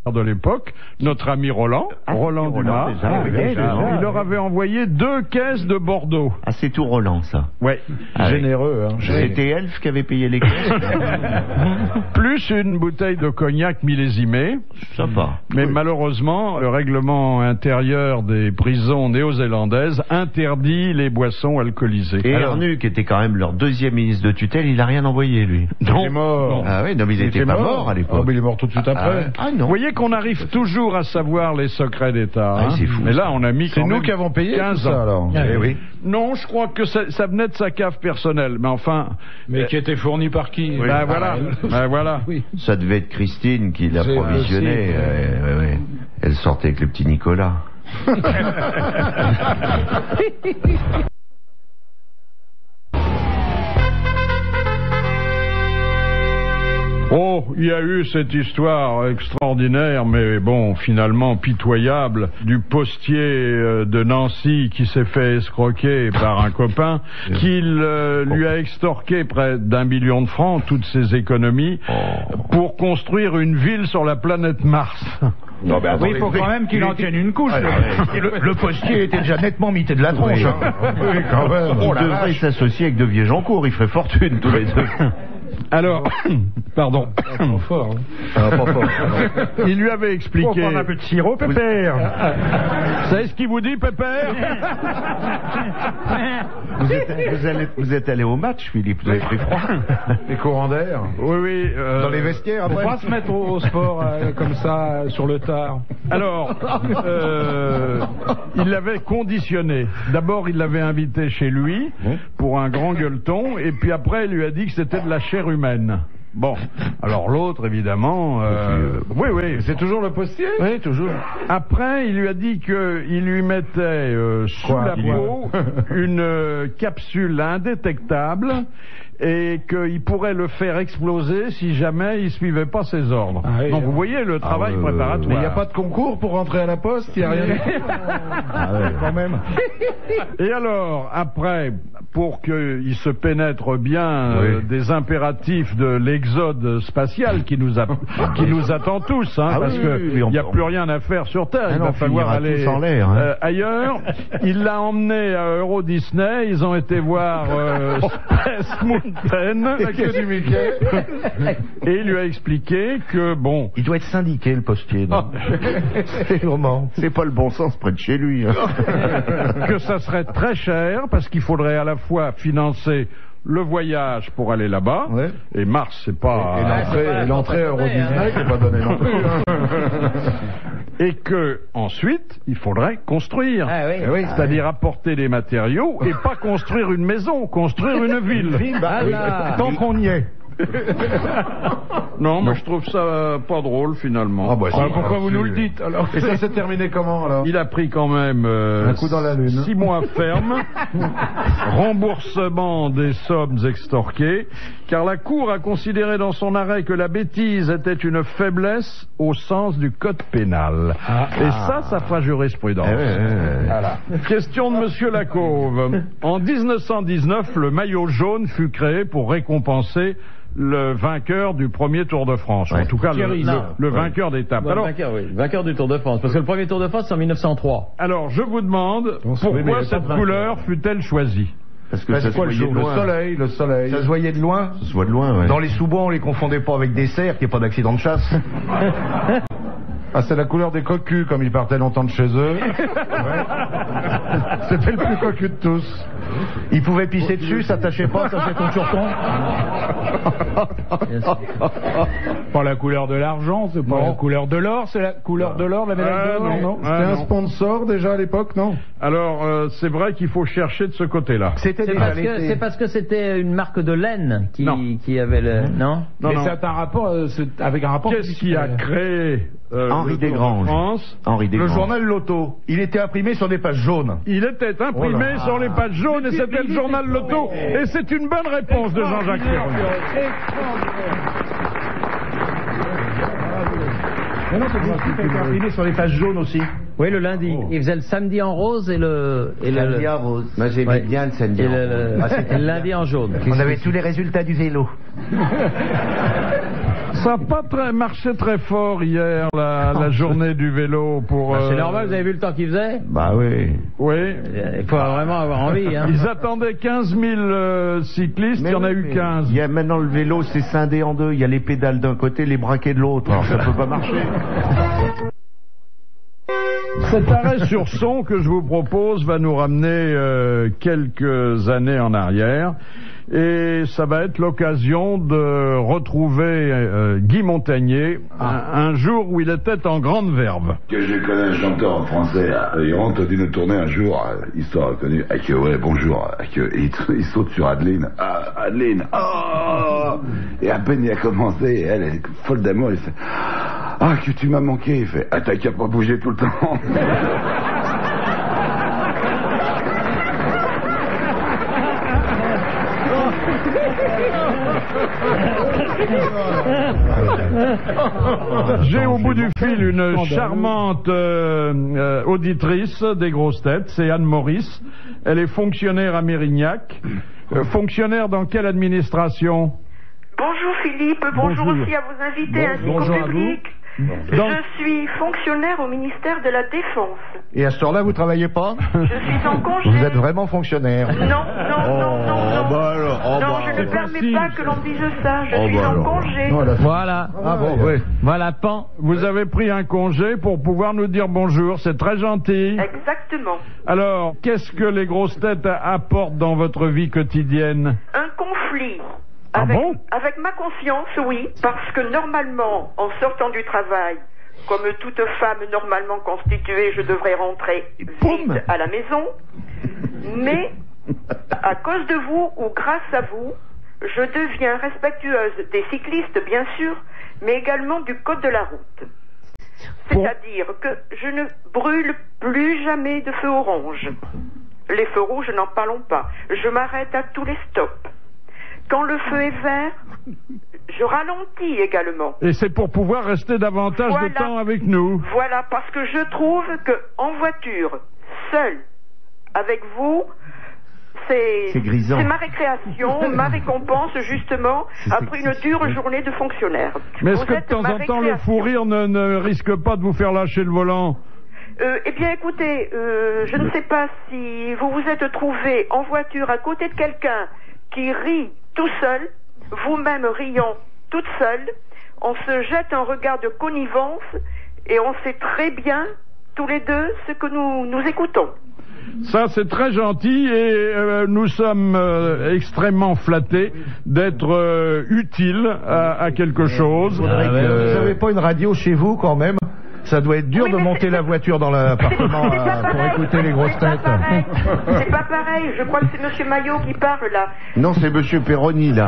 de l'époque, notre ami Roland Dumas, il leur avait envoyé 2 caisses de Bordeaux. Ah, c'est tout Roland, ça. Ouais. Généreux, hein. C'était Elf qui avait payé les caisses. Plus une bouteille de cognac millésimée. Sympa. Mais malheureusement, le règlement intérieur des prisons néo-zélandaises interdit les boissons alcoolisées. Et Ernu, qui était quand même leur 2e ministre de tutelle, il n'a rien envoyé, lui. Non. Il est mort. Ah oui, non, mais il n'était pas mort à l'époque. Oh, mais il est mort tout de suite après. Ah non. Vous voyez qu'on arrive toujours à savoir les secrets d'État. Ah, c'est fou. Mais là, on a mis C'est quand nous même qui avons payé 15 tout ça, ans. alors. Eh oui. Non, je crois que ça venait de sa cave personnelle. Mais enfin... Mais qui était fourni par qui? Ben voilà. Ben voilà. Oui. Ça devait être Christine qui l'approvisionnait. Ouais. Elle sortait avec le petit Nicolas. Oh, il y a eu cette histoire extraordinaire, mais bon, finalement pitoyable, du postier de Nancy qui s'est fait escroquer par un copain, qui lui a extorqué près d'1 million de francs, toutes ses économies, pour construire une ville sur la planète Mars. Non, mais Oui, il faut quand même qu'il en tienne une couche. le postier était déjà nettement mité de la tronche. Hein. Oui, quand même. Il devrait s'associer avec De Viégeancourt, il ferait fortune tous les deux. Alors, pardon. Pas fort. Il lui avait expliqué... Faut prendre un peu de sirop, Pépère. Vous savez ce qu'il vous dit, Pépère? Vous êtes allé au match, Philippe, vous avez pris froid. Les courants d'air. Oui. Dans les vestiaires, Faut après. pas se mettre au sport comme ça, sur le tard. Alors, il l'avait conditionné. D'abord, il l'avait invité chez lui pour un grand gueuleton, et puis après, il lui a dit que c'était de la chair humaine. Bon, alors l'autre, évidemment... oui. C'est toujours le postier? Oui, toujours. Après, il lui a dit qu'il lui mettait sous la peau une capsule indétectable et qu'il pourrait le faire exploser si jamais il suivait pas ses ordres. Ah oui, donc vous voyez le travail préparatoire. Mais il n'y a pas de concours pour rentrer à la poste? Il n'y a rien. Quand même. Et alors, après, pour qu'il se pénètre bien des impératifs de l'exode spatial qui nous attend tous, hein, parce qu'il n'y a plus rien à faire sur Terre. Il va falloir aller en l'air, hein. ailleurs. Il l'a emmené à Euro Disney. Ils ont été voir Space Mountain. du Mickey. Et il lui a expliqué que, bon... Il doit être syndiqué, le postier. C'est vraiment... C'est pas le bon sens près de chez lui. Hein. que ça serait très cher, parce qu'il faudrait à la fois financer le voyage pour aller là-bas, et Mars, c'est pas... Et l'entrée à Euro Disney, qui n'est pas donnée non plus. Et que, ensuite, il faudrait construire. C'est-à-dire apporter des matériaux et pas construire une maison, construire une ville. Tant qu'on y est. Non, moi je trouve ça pas drôle finalement. Pourquoi vous nous le dites alors? Et ça s'est terminé comment alors? Il a pris quand même un coup dans la lune. 6 mois ferme, remboursement des sommes extorquées, car la Cour a considéré dans son arrêt que la bêtise était une faiblesse au sens du code pénal. Et ça fera jurisprudence. Voilà. Question de Monsieur Lacauve. En 1919, le maillot jaune fut créé pour récompenser le vainqueur du premier Tour de France. En tout cas, le vainqueur d'étape. Alors, vainqueur du Tour de France. Parce que le premier Tour de France, c'est en 1903. Alors, je vous demande, pourquoi cette couleur fut-elle choisie? Parce que ça se voyait de loin. Le soleil. Ça se voyait de loin? Ça se voit de loin, ouais. Dans les sous-bois, on les confondait pas avec des cerfs, qu'il n'y ait pas d'accident de chasse. Ah, c'est la couleur des cocus, comme ils partaient longtemps de chez eux. C'était le plus cocu de tous. Ils pouvaient pisser dessus, ça tâchait pas, ça fait ton surton. Pas la couleur de l'argent, c'est pas la couleur de l'or, c'est la couleur de l'or, la médaille d'or, non? C'était un sponsor déjà à l'époque, non? Alors, c'est vrai qu'il faut chercher de ce côté-là. C'est parce que c'était une marque de laine qui avait le... Non? Mais c'est un rapport, avec un rapport... Qu'est-ce qui a créé... Henri Desgranges. Le journal Loto. Il était imprimé sur des pages jaunes. Il était imprimé sur les pages jaunes et c'était le journal Loto. Et c'est une bonne réponse de Jean-Jacques Ferrand. Mais non, c'est était imprimé sur les pages jaunes aussi. Oui, le lundi. Il faisait le samedi en rose et le... Samedi en rose. Moi, j'aimais bien le samedi en rose. Et le lundi en jaune. On avait tous les résultats du vélo. Ça n'a pas marché très fort hier, la journée du vélo. Pour. C'est normal, vous avez vu le temps qu'il faisait? Bah oui. Oui. Il faut vraiment avoir envie. Hein. Ils attendaient 15 000 cyclistes, il y en a eu 15. Il y a maintenant le vélo, c'est scindé en deux. Il y a les pédales d'un côté, les braquets de l'autre. Alors ça peut pas marcher. Cet arrêt sur son que je vous propose va nous ramener quelques années en arrière. Et ça va être l'occasion de retrouver Guy Montagnier un jour où il était en grande verve. Que je connais un chanteur français, il rentre d'une tournée un jour, il sort reconnu, ouais, bonjour, il saute sur Adeline, Adeline, et à peine il a commencé, elle est folle d'amour, il fait, que tu m'as manqué, il fait, t'as qu'à pas bouger tout le temps. J'ai au bout du fil une charmante auditrice des grosses têtes, c'est Anne Maurice. Elle est fonctionnaire à Mérignac. Fonctionnaire dans quelle administration? Bonjour Philippe, bonjour aussi à vos invités ainsi qu'au public. Je suis fonctionnaire au ministère de la Défense. Et à ce temps-là, vous travaillez pas? Je suis en congé. Vous êtes vraiment fonctionnaire? Non, je ne permets pas que l'on dise ça. Je suis en congé. Voilà. Voilà, Pan. Vous avez pris un congé pour pouvoir nous dire bonjour, c'est très gentil. Exactement. Alors, qu'est-ce que les grosses têtes apportent dans votre vie quotidienne? Un conflit. Avec ma conscience, oui, parce que normalement, en sortant du travail, comme toute femme normalement constituée, je devrais rentrer vite à la maison, mais à cause de vous ou grâce à vous, je deviens respectueuse des cyclistes, bien sûr, mais également du code de la route. C'est-à-dire que je ne brûle plus jamais de feu orange. Les feux rouges, n'en parlons pas. Je m'arrête à tous les stops. Quand le feu est vert, je ralentis également. Et c'est pour pouvoir rester davantage de temps avec nous. Voilà, parce que je trouve que en voiture, seul, avec vous, c'est ma récréation, ma récompense justement après une dure journée de fonctionnaire. Mais est-ce que de temps en temps le fou rire ne risque pas de vous faire lâcher le volant? Eh bien écoutez, je ne sais pas si vous vous êtes trouvé en voiture à côté de quelqu'un qui rit tout seul, vous-même riant toute seule, on se jette un regard de connivence et on sait très bien, tous les deux, ce que nous écoutons. Ça, c'est très gentil et nous sommes extrêmement flattés d'être utiles à quelque chose. Vous n'avez pas une radio chez vous quand même? Ça doit être dur de monter la voiture dans l'appartement pour écouter les grosses têtes. C'est pas pareil, je crois que c'est Monsieur Maillot qui parle là. Non, c'est Monsieur Perroni là.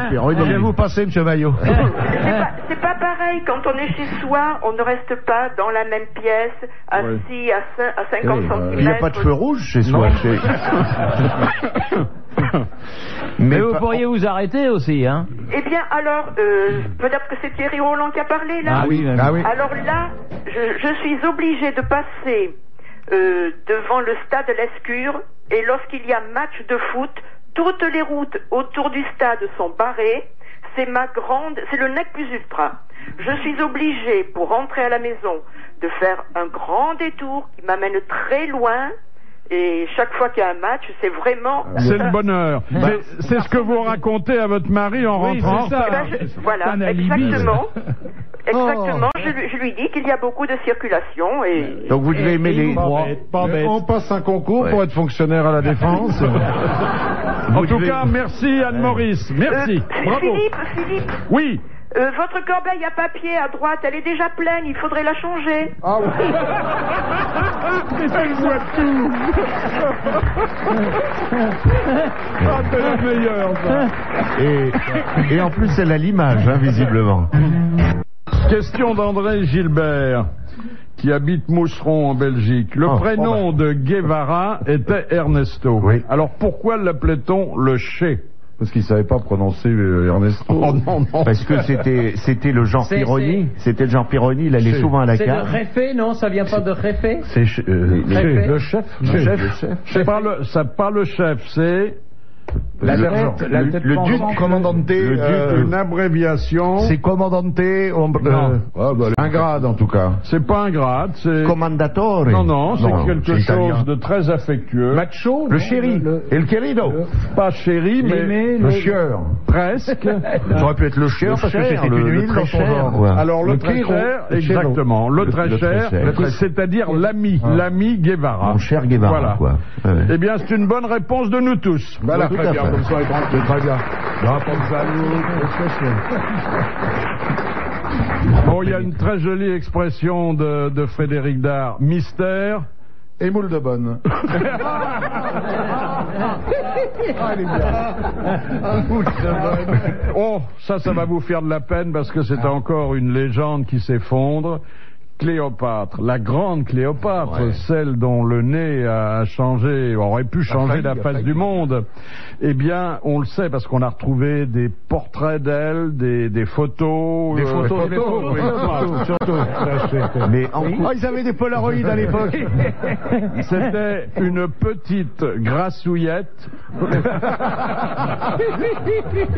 Je vais vous passer Monsieur Maillot. C'est pas pareil, quand on est chez soi, on ne reste pas dans la même pièce, assis à 50 cm. Il n'y a pas de feu rouge chez soi. Mais vous pourriez vous arrêter aussi, hein? Eh bien, alors, peut-être que c'est Thierry Roland qui a parlé, là. Ah oui. Alors là, je suis obligé de passer devant le stade Lescure, et lorsqu'il y a match de foot, toutes les routes autour du stade sont barrées. C'est le nec plus ultra. Je suis obligé, pour rentrer à la maison, de faire un grand détour qui m'amène très loin. Et chaque fois qu'il y a un match, c'est vraiment... C'est le bonheur. C'est ce que vous racontez à votre mari en rentrant. C'est ça. Voilà, exactement. Exactement. Je lui dis qu'il y a beaucoup de circulation et... Donc vous devez aimer les... On passe un concours pour être fonctionnaire à la Défense. En tout cas, merci Anne-Maurice. Merci. Bravo. Philippe. Oui. Votre corbeille à papier à droite, elle est déjà pleine, il faudrait la changer. Ah oui. Elle voit tout. C'est la meilleure, ça. Et en plus, elle a l'image, visiblement. Question d'André Gilbert, qui habite Mousseron en Belgique. Le prénom de Guevara était Ernesto. Oui. Alors pourquoi l'appelait-on le Che? Parce qu'il ne savait pas prononcer Ernesto. Oh non. Parce que c'était le genre Pironi. C'était le genre Pironi, il allait souvent à la cave. C'est de Réfé, non? Ça vient pas de Réfé? C'est le chef. C'est pas le chef, c'est... La tête le duc pendante. commandante. Une abréviation. C'est commandante. Un grade en tout cas. C'est pas un grade, c'est... Commandatore. Non, c'est quelque c'est italien. chose de très affectueux. Macho. Le non, chéri. Et le querido. Pas chéri, mais L'aimé, Le chieur. presque. Ça aurait pu être le chieur parce que c'était une huile dans son genre. quoi. Alors le Le très Quero. cher, Le Quero. exactement. Le très le très cher, cher. c'est-à-dire l'ami, l'ami Guevara. Mon cher Guevara, Voilà. quoi. Ouais, ouais. Eh bien, c'est une bonne réponse de nous tous. Voilà, Tout très à bien, fait. comme ça, c'est très bien. Non, pas de Bon, il y a une très jolie expression de Frédéric Dard. Mystère. Et moule de bonne. Oh, ça va vous faire de la peine parce que c'est encore une légende qui s'effondre. Cléopâtre, la grande Cléopâtre, celle dont le nez a changé, aurait pu changer la face du monde. Eh bien, on le sait parce qu'on a retrouvé des portraits d'elle, des photos. Des photos, oui, surtout. Mais en Ils avaient des polaroïdes à l'époque. C'était une petite grassouillette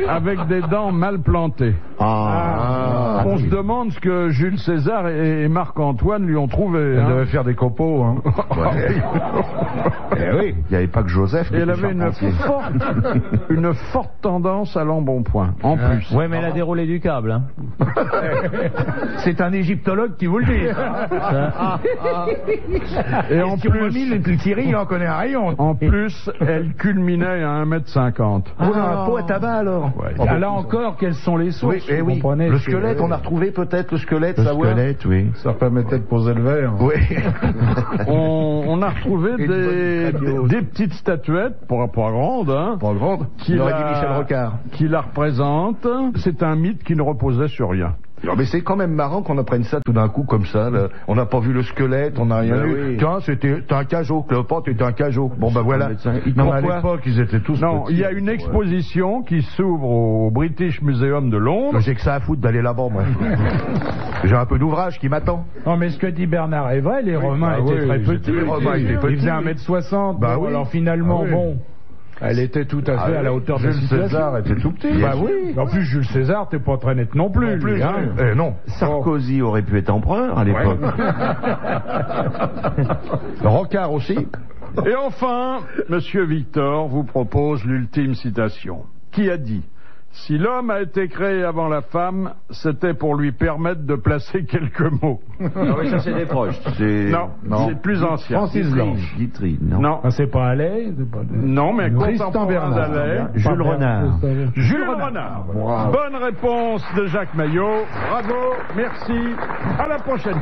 avec des dents mal plantées. On se demande ce que Jules César et Marc-Antoine lui ont trouvé. Elle devait faire des copeaux. Hein. Eh oui, il n'y avait pas que Joseph qui Et elle était avait charpentier. une forte tendance à l'embonpoint, en plus. Ouais, mais elle a déroulé du câble. Hein. C'est un égyptologue qui vous le dit. Et en plus, le Thierry, il en connaît un rayon. en plus, elle culminait à 1m50. On a un pot à tabac alors. Ah, là encore, quelles sont les sources Oui, vous comprenez, le c'est- squelette, on a retrouvé peut-être le squelette, Le savoir. squelette, oui. Ça permettait de poser le verre. Oui. On a retrouvé Et une bonne radio. des petites statuettes, pas grandes, hein, Pas grande. qui Il aurait dit la- Michel Rocard. qui la représentent. C'est un mythe qui ne reposait sur rien. Non, mais c'est quand même marrant qu'on apprenne ça tout d'un coup comme ça. Là. On n'a pas vu le squelette, on n'a rien Ben vu. oui. Tiens, c'était un cajot. Cléopâtre était un cajot. Bon, ben voilà. Non, à l'époque, ils étaient tous Non, petits. il y a une exposition qui s'ouvre au British Museum de Londres. J'ai que ça à foutre d'aller là-bas, moi. J'ai un peu d'ouvrage qui m'attend. Non, mais ce que dit Bernard est vrai, les Romains bah étaient oui, très ils petits. étaient- les Romains étaient petits, Ils faisaient oui. 1m60. Bah bon, oui. alors finalement, Ah oui. bon, elle était tout à fait à la hauteur de la Jules situation. César était tout petit. Bah oui. En plus, Jules César, t'es pas très net non plus. lui, hein. Non. Sarkozy aurait pu être empereur à l'époque. Rocard aussi. Et enfin, Monsieur Victor vous propose l'ultime citation. Qui a dit: si l'homme a été créé avant la femme, c'était pour lui permettre de placer quelques mots. Ah oui, ça c'est des proches. C'est... Non, c'est plus ancien. Francis Blanche. Guitry, non. Non, Ah, c'est pas Allais, c'est pas... non, mais Tristan contemporain Bernard. d'Allais. Jules Renard. Jules Renard. Bonne réponse de Jacques Maillot. Bravo, merci. À la prochaine.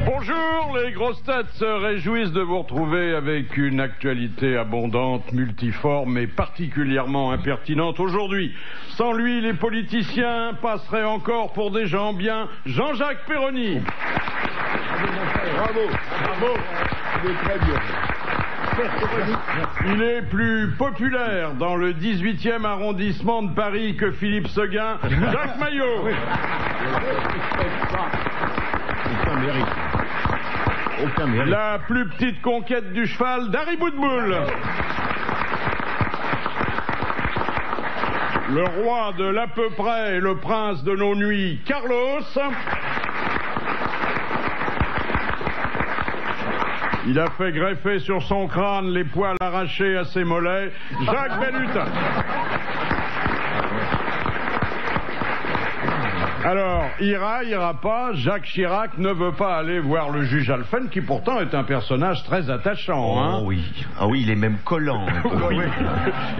Bonjour, les grosses têtes se réjouissent de vous retrouver avec une actualité abondante, multiforme et particulièrement impertinente aujourd'hui. Sans lui, les politiciens passeraient encore pour des gens bien. Jean-Jacques Perroni. Bravo, bravo. Il est plus populaire dans le 18e arrondissement de Paris que Philippe Seguin. Jacques Maillot. Aucun mérite. La plus petite conquête du cheval d'Harry Boudboul. Le roi de l'à peu près et le prince de nos nuits, Carlos. Il a fait greffer sur son crâne les poils arrachés à ses mollets, Jacques Bellutin. Alors, ira pas, Jacques Chirac ne veut pas aller voir le juge Alphen, qui pourtant est un personnage très attachant, hein. Oh oui. Ah oui, il est même collant. Oui.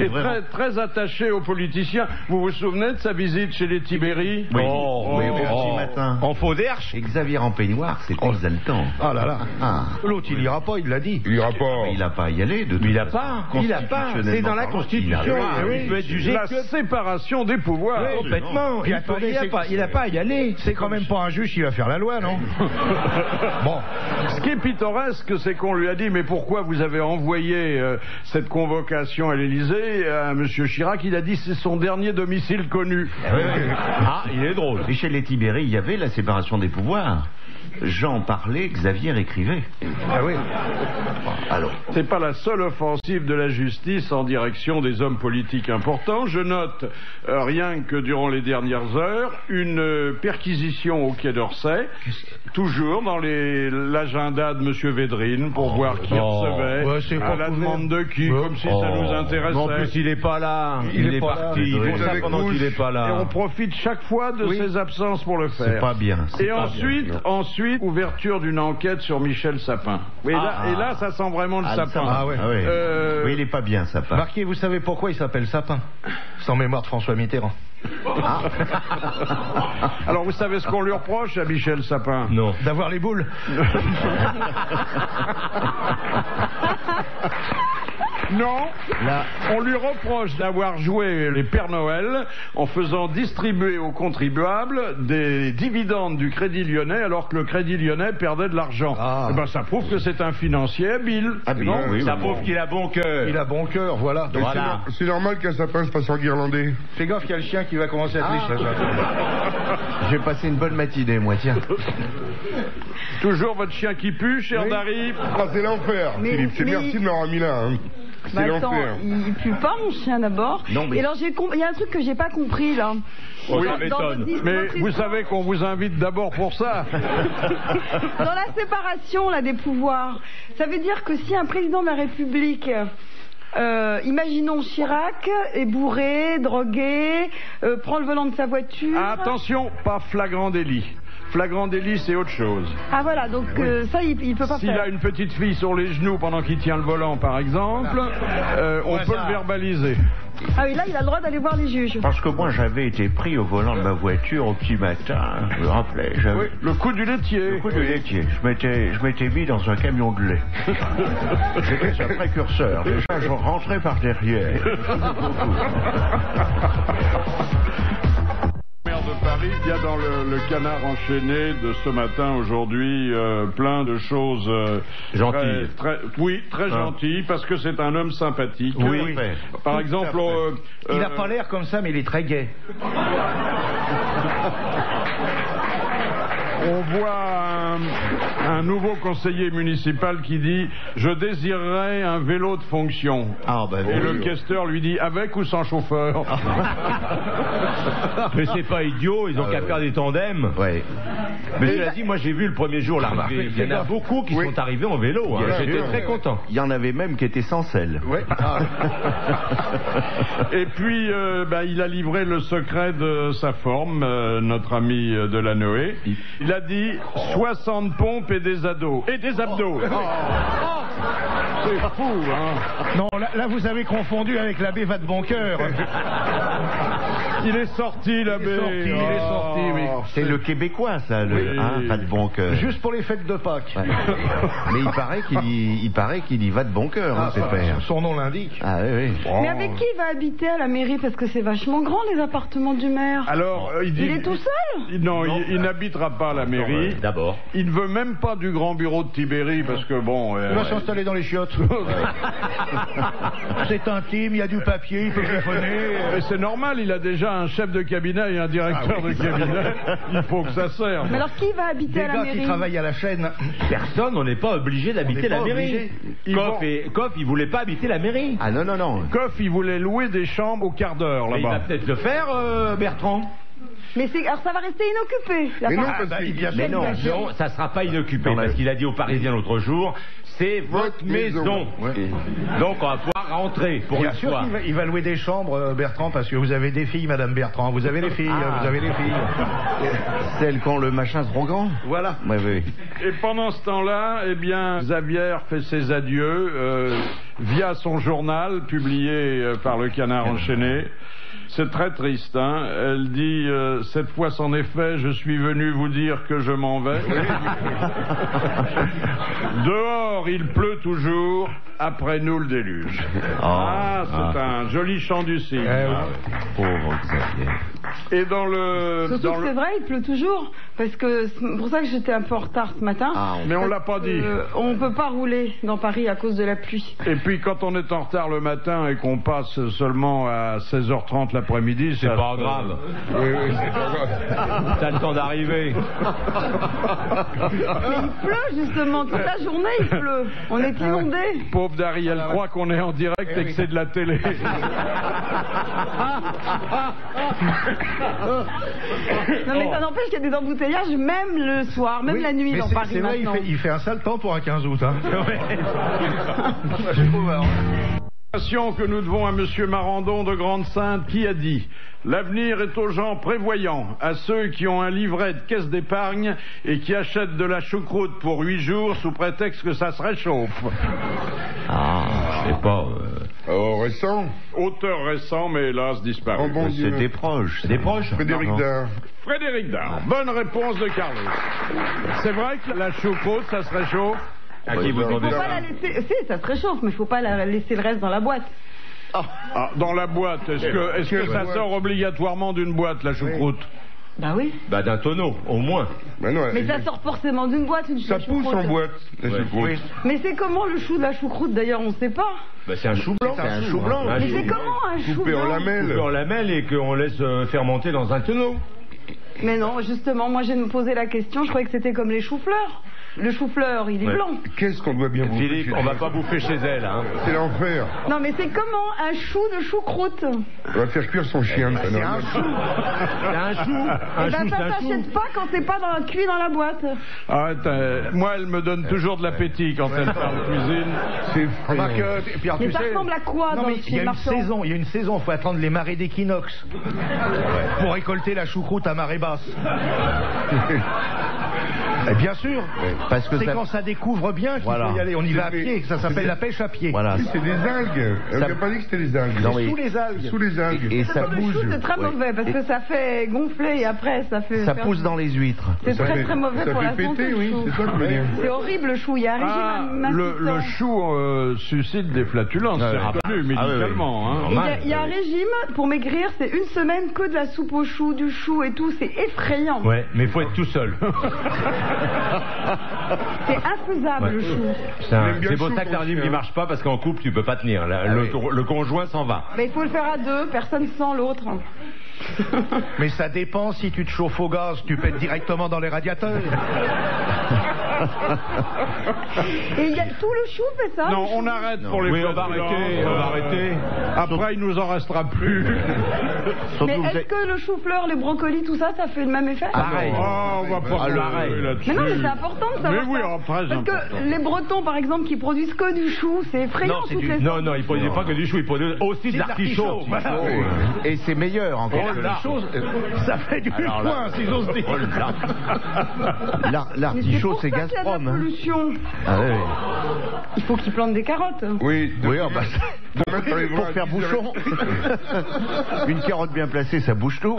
Et Vraiment. très, très attaché aux politiciens. Vous vous souvenez de sa visite chez les Tibéri? Oui, oui, ce matin. En faux d'herche. Et Xavier en peignoir, c'est exaltant. Ah là là. Ah. L'autre, il ira pas, il l'a dit. Il ira pas. Il n'a pas à y aller de toute Il a façon. pas. Il a pas. Constitutionnellement C'est dans la parlant, Constitution. il a pas. Il peut être jugé La que... séparation des pouvoirs. Complètement. Puis attendez, il a pas à y aller. C'est quand même pas un juge qui va faire la loi, non? Bon, ce qui est pittoresque, c'est qu'on lui a dit, mais pourquoi vous avez envoyé cette convocation à l'Élysée à M. Chirac? Il a dit, c'est son dernier domicile connu. Ah, il est drôle. Et chez les Tibéri, il y avait la séparation des pouvoirs. Jean parlait, Xavier écrivait. Ah oui. Alors, C'est pas la seule offensive de la justice en direction des hommes politiques importants. Je note, rien que durant les dernières heures, une perquisition au Quai d'Orsay, toujours dans l'agenda de M. Védrine, pour voir qui recevait, à la demande de qui, comme si ça nous intéressait. en plus, il est pas là. Il est parti. là. Il fait ça pendant qu'il est pas Et là. on profite chaque fois de ses absences pour le faire. C'est pas bien. Et ensuite, ouverture d'une enquête sur Michel Sapin. Et là, ça sent vraiment le sapin. Ah ouais. Oui, il est pas bien, Sapin. Marquez, vous savez pourquoi il s'appelle Sapin? Sans mémoire de François Mitterrand. Alors, vous savez ce qu'on lui reproche à Michel Sapin? Non. D'avoir les boules. Non, on lui reproche d'avoir joué les Pères Noël en faisant distribuer aux contribuables des dividendes du Crédit Lyonnais alors que le Crédit Lyonnais perdait de l'argent. Eh ben, ça prouve que c'est un financier habile. Non, ça prouve qu'il a bon cœur. Il a bon cœur, voilà. C'est normal qu'un sapin se passe en guirlandais. Fais gaffe, il y a le chien qui va commencer à te lécher. J'ai passé une bonne matinée, moi, tiens. Toujours votre chien qui pue, cher Dari. Ah, c'est l'enfer, Philippe. Merci de m'avoir mis là. Hein. C'est l'enfer. Il pue pas, mon chien, d'abord. Et alors, il y a un truc que j'ai pas compris, là. Oui, ça m'étonne. Mais vous savez qu'on vous invite d'abord pour ça. Dans la séparation, là, des pouvoirs, ça veut dire que si un président de la République... imaginons Chirac est bourré, drogué, prend le volant de sa voiture. Attention, pas flagrant délit. Flagrant délit, c'est autre chose. Ah voilà, donc ça, il peut pas faire. S'il a une petite fille sur les genoux pendant qu'il tient le volant, par exemple, on peut le verbaliser. Ah oui, là, il a le droit d'aller voir les juges. Parce que moi, j'avais été pris au volant de ma voiture au petit matin. Je me rappelais. Oui, le coup du laitier. Le coup du laitier. Je m'étais mis dans un camion de lait. J'étais un précurseur. Déjà, je rentrais par derrière. De Paris, il y a dans le Canard enchaîné de ce matin, aujourd'hui, plein de choses gentilles. Très gentilles, parce que c'est un homme sympathique. Oui. Par exemple, il n'a pas l'air comme ça, mais il est très gai. On voit un nouveau conseiller municipal qui dit « Je désirerais un vélo de fonction ». Et le questeur lui dit « Avec ou sans chauffeur ?» Mais c'est pas idiot, ils ont qu'à faire des tandems. Ouais. Mais cela dit, moi j'ai vu le premier jour l'arrivée. Il y en a beaucoup qui sont arrivés en vélo. Hein. J'étais très content. Il y en avait même qui étaient sans selle. Ouais. Et puis, il a livré le secret de sa forme, notre ami Delanoë. Il a dit 60 pompes et des ados. Et des abdos. C'est fou, hein. Non, là vous avez confondu avec l'abbé Vadeboncoeur. Il est sorti, l'abbé. Il est sorti, oui. C'est le Québécois, ça, Vadeboncoeur. Juste pour les fêtes de Pâques. Ouais. Mais il paraît qu'il y va de bon cœur, pépère. Son nom l'indique. Ah oui. Mais avec qui il va habiter à la mairie? Parce que c'est vachement grand, les appartements du maire. Alors, il est tout seul? Non, il n'habitera pas à la mairie. D'abord. Il ne veut même pas du grand bureau de Tibéri, parce que bon... il va s'installer dans les chiottes. C'est intime, il y a du papier, il peut griffonner. Mais c'est normal, il a déjà un chef de cabinet et un directeur de cabinet. Il faut que ça serve. Mais alors, qui va habiter à la mairie? Des gars qui travaillent à la chaîne. Personne, on n'est pas obligé d'habiter la mairie. Coff, il voulait pas habiter la mairie. Ah non. Coff, il voulait louer des chambres au quart d'heure, là-bas. Il va peut-être le faire, Bertrand. Mais alors ça va rester inoccupé. Non, ça sera pas inoccupé, parce qu'il a dit aux Parisiens l'autre jour, c'est votre maison. Ouais. Donc on va pouvoir rentrer pour une fois. Il va louer des chambres, Bertrand, parce que vous avez des filles, Madame Bertrand. Vous avez les filles, vous avez les filles. Celles qui ont le machin trop grand. Voilà. Oui. Et pendant ce temps-là, Xavier fait ses adieux via son journal publié par le Canard enchaîné. C'est très triste, hein. Elle dit, cette fois, c'en est fait, je suis venu vous dire que je m'en vais. Dehors, il pleut toujours, après nous le déluge. C'est un joli chant du cygne. Pauvre Xavier. Et dans le... Surtout que c'est vrai, il pleut toujours, parce que c'est pour ça que j'étais un peu en retard ce matin. Mais on l'a pas dit. On peut pas rouler dans Paris à cause de la pluie. Et puis quand on est en retard le matin et qu'on passe seulement à 16h30 l'après-midi, c'est pas grave. Oui, c'est pas grave. T'as le temps d'arriver. Mais il pleut justement, toute la journée il pleut. On est inondés. Pauvre Dari, elle croit qu'on est en direct et que c'est de la télé. Non mais ça n'empêche qu'il y a des embouteillages même le soir, même la nuit dans Paris c'est vrai, maintenant. il fait un sale temps pour un 15 août. Hein. Que nous devons à monsieur Marandon de Grande-Sainte qui a dit: l'avenir est aux gens prévoyants, à ceux qui ont un livret de caisse d'épargne et qui achètent de la choucroute pour 8 jours sous prétexte que ça se réchauffe. C'est pas... récent. Auteur récent, mais hélas disparu. Bon Dieu. C'est des proches. Des proches. Frédéric Dard. Frédéric Dard. Bonne réponse de Carlos. C'est vrai que la choucroute, ça se réchauffe. À qui vous demandez Faut pas la laisser... Si, ça se réchauffe, mais il faut pas laisser le reste dans la boîte. Dans la boîte, est-ce que ça sort obligatoirement d'une boîte, la choucroute? Bah oui. Bah d'un tonneau, au moins. Mais ça sort forcément d'une boîte, une ça pousse en boîte, la choucroute. Oui. Mais c'est comment le chou de la choucroute d'ailleurs, on sait pas. Bah c'est un chou blanc. C'est un chou blanc. Mais c'est comment un chou Coupé blanc? en lamelles. Coupé en lamelles et qu'on laisse fermenter dans un tonneau. Mais non, justement, moi j'ai me posé la question, je croyais que c'était comme les choux-fleurs. Le chou-fleur, il est blanc. Qu'est-ce qu'on doit bien bouffer? Philippe, on va pas bouffer chez elle, hein. C'est l'enfer. Non mais c'est comment un chou de choucroute? On va faire cuire son chien. C'est un chou. C'est un chou. Et ben ça s'achète pas quand c'est pas cuit dans la boîte. Arrête, moi elle me donne toujours de l'appétit quand elle parle cuisine. C'est Pierre, mais ça ressemble à quoi dans il y a une saison, il faut attendre les marées d'équinoxe pour récolter la choucroute à marée basse. Et bien sûr, parce que c'est quand ça découvre bien qu'il faut y aller. On y va à pied, ça s'appelle la pêche à pied. Voilà. C'est des algues. Elle n'a pas dit que c'était des algues. Non, sous les algues. Sous les algues. Et ça bouge. C'est très mauvais parce que ça fait gonfler et après ça fait. Ça pousse dans les huîtres. C'est très très mauvais pour la santé. C'est horrible le chou. Il y a un régime le chou suscite des flatulences, c'est reconnu médicalement. Il y a un régime pour maigrir, c'est une semaine que de la soupe au chou, du chou et tout, c'est effrayant. Ouais, mais il faut être tout seul. C'est infaisable le chou. C'est pour ça que t'as dit qu'il marche pas parce qu'en couple tu peux pas tenir. Le conjoint s'en va. Mais il faut le faire à deux, personne sans l'autre. Mais ça dépend, si tu te chauffes au gaz, tu pètes directement dans les radiateurs. Et il y a tout le chou fait ça? Non, on arrête pour les on va arrêter. Après il nous en restera plus. Mais est-ce que le chou-fleur, les brocolis, tout ça, ça fait le même effet? Pareil. On va pas là-dessus. Mais non, mais c'est important de savoir. Mais oui, après, parce que les Bretons, par exemple, qui produisent que du chou, c'est effrayant. Non, ils produisent pas que du chou, ils produisent aussi de l'artichaut. Et c'est meilleur encore. Ça fait du foin, si j'ose dire. L'artichaut, c'est Gazprom. La pollution. Il faut qu'ils plantent des carottes. Oui, pour faire bouchon. Une carotte bien placée, ça bouge tout.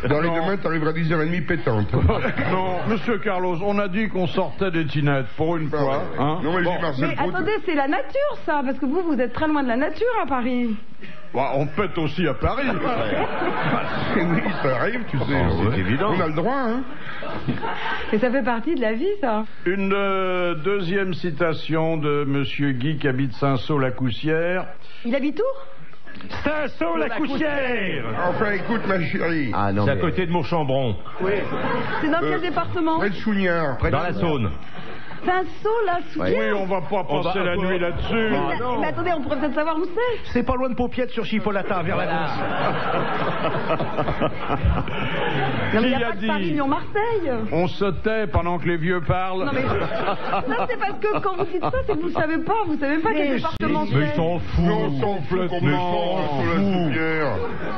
Dans les demain, t'arriveras à 10h30 pétante. Non, monsieur Carlos, on a dit qu'on sortait des tinettes pour une fois. Hein. Non, mais attendez, c'est la nature, ça, parce que vous êtes très loin de la nature à Paris. On pète aussi à Paris. Oui, ça arrive, tu sais. C'est évident. On a le droit, hein. Et ça fait partie de la vie, ça. Une deuxième citation de monsieur Guy qui habite Saint-Saul-la-Coussière. Il habite où? Saint-Saul-la-Coussière. Enfin, écoute, ma chérie. C'est à côté de Montchambron. Oui. C'est dans quel département? Près de Chougnard. Dans la Saône. Saint-Saul-la-Coussière. Oui, on va pas passer la nuit là-dessus. Mais attendez, on pourrait peut-être savoir où c'est. C'est pas loin de Paupiette sur Chipolata, vers la Danse. Non, mais il n'y a pas que Paris, Marseille. On se tait pendant que les vieux parlent. Non, mais ça, c'est parce que quand vous dites ça, c'est que vous savez pas quel département c'est. Mais ils sont fous.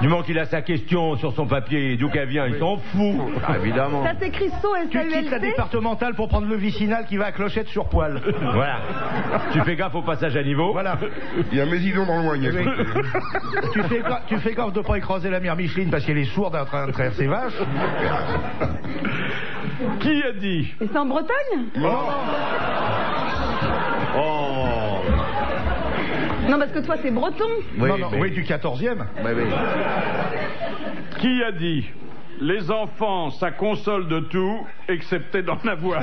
Du moment qu'il a sa question sur son papier, d'où qu'elle vient, ils sont fous. Évidemment. Ça s'écrit SAULT. Tu quittes la départementale pour prendre le vicinal qui va à clochette sur poil. Voilà. Tu fais gaffe au passage à niveau. Voilà. Il y a Mésidon dans le loin. Tu fais gaffe de pas écraser la mère Micheline parce qu'elle est sourde en train de traire ses vaches. Qui a dit? Et c'est en Bretagne? Non, parce que toi, c'est breton. Oui, du 14e. Qui a dit? Les enfants, ça console de tout, excepté d'en avoir.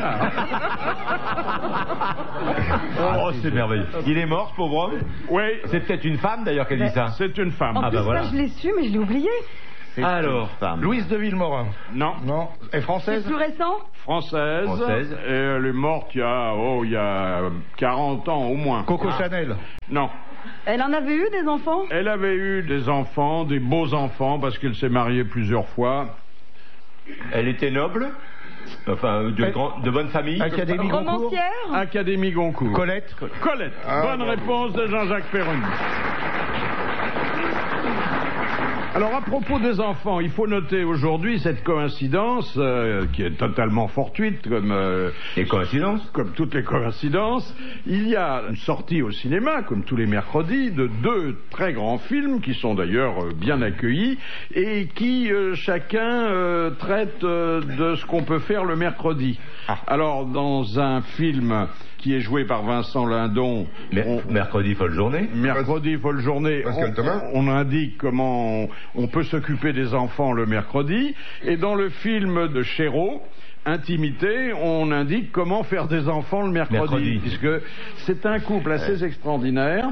Oh, c'est merveilleux. Il est mort, ce pauvre homme? Oui. C'est peut-être une femme, d'ailleurs, qui a dit ça. C'est une femme. En plus, voilà. ça, je l'ai su, mais je l'ai oublié. Alors, Louise de Villemorin. Non. Et française? C'est plus récent? Française. Et elle est morte il y a 40 ans au moins. Coco Chanel? Non. Elle en avait eu des enfants? Elle avait eu des enfants, des beaux enfants, parce qu'elle s'est mariée plusieurs fois. Elle était noble? Enfin, de bonne famille? Académie Goncourt? Romancière? Académie Goncourt. Colette? Colette. Bonne réponse de Jean-Jacques Perroni. Alors, à propos des enfants, il faut noter aujourd'hui cette coïncidence qui est totalement fortuite, comme les coïncidences, comme toutes les coïncidences. Il y a une sortie au cinéma, comme tous les mercredis, de 2 très grands films qui sont d'ailleurs bien accueillis et qui chacun traite de ce qu'on peut faire le mercredi. Alors, dans un film qui est joué par Vincent Lindon. Mercredi folle journée. Mercredi folle journée. On indique comment on peut s'occuper des enfants le mercredi. Et dans le film de Chéreau, Intimité, on indique comment faire des enfants le mercredi. Puisque c'est un couple assez extraordinaire.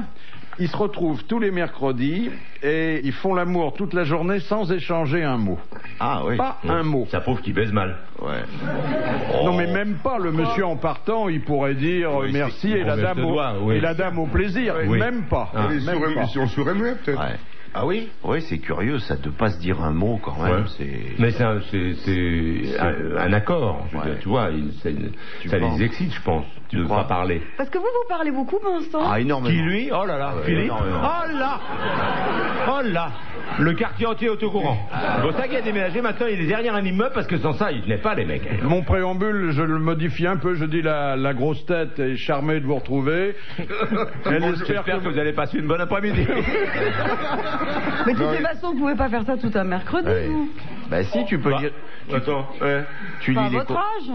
Ils se retrouvent tous les mercredis et ils font l'amour toute la journée sans échanger un mot. Ah oui. Pas un mot. Ça prouve qu'ils baisent mal. Ouais. Non mais même pas. Le monsieur en partant, il pourrait dire merci et la dame au plaisir. Oui. Même pas. Si on se remuait peut-être. Ouais. Ah oui? Oui, c'est curieux, ça, de pas se dire un mot quand même. Mais c'est un accord. Tu vois, ça les excite, je pense, de ne pas parler. Parce que vous parlez beaucoup pendant ce temps. Ah, énormément. Qui lui? Oh là là, Philippe? Oh là! Oh là! Le quartier entier est au courant. C'est pour ça qu'il a déménagé. Maintenant, il est derrière un immeuble parce que sans ça, il tenait pas les mecs. Mon préambule, je le modifie un peu. Je dis la grosse tête est charmée de vous retrouver. J'espère que vous allez passer une bonne après-midi. Mais de toute façon, vous pouvez pas faire ça tout un mercredi, vous. Bah si, tu peux lire. Attends, tu lis votre âge.